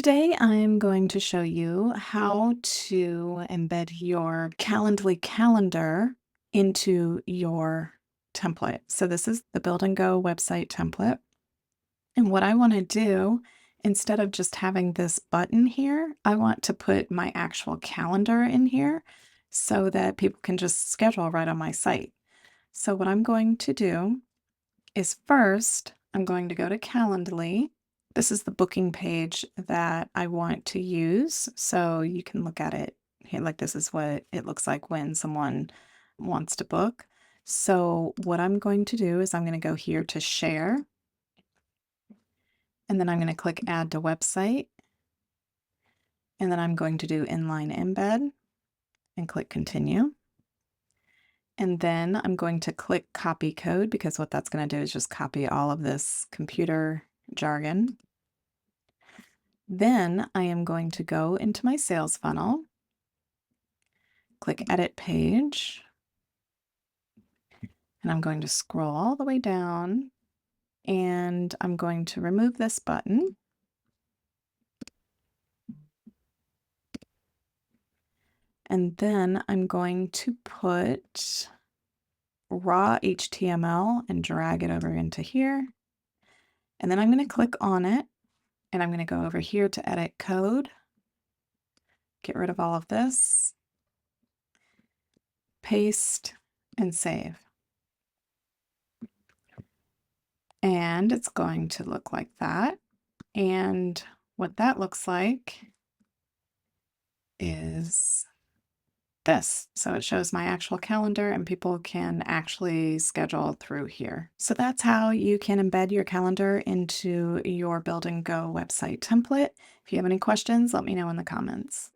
Today, I'm going to show you how to embed your Calendly calendar into your template. So this is the Build and Go website template. And what I want to do, instead of just having this button here, I want to put my actual calendar in here so that people can just schedule right on my site. So what I'm going to do is first, I'm going to go to Calendly. This is the booking page that I want to use. So you can look at it here. Like this is what it looks like when someone wants to book. So what I'm going to do is I'm going to go here to share, and then I'm going to click add to website. And then I'm going to do inline embed and click continue. And then I'm going to click copy code because what that's going to do is just copy all of this computer jargon. Then I am going to go into my sales funnel, click edit page, and I'm going to scroll all the way down and I'm going to remove this button. And then I'm going to put raw HTML and drag it over into here. And then I'm going to click on it and I'm going to go over here to edit code, get rid of all of this, paste, and save. And it's going to look like that. And what that looks like is this. So it shows my actual calendar and people can actually schedule through here. So that's how you can embed your calendar into your Build and Go website template. If you have any questions, let me know in the comments.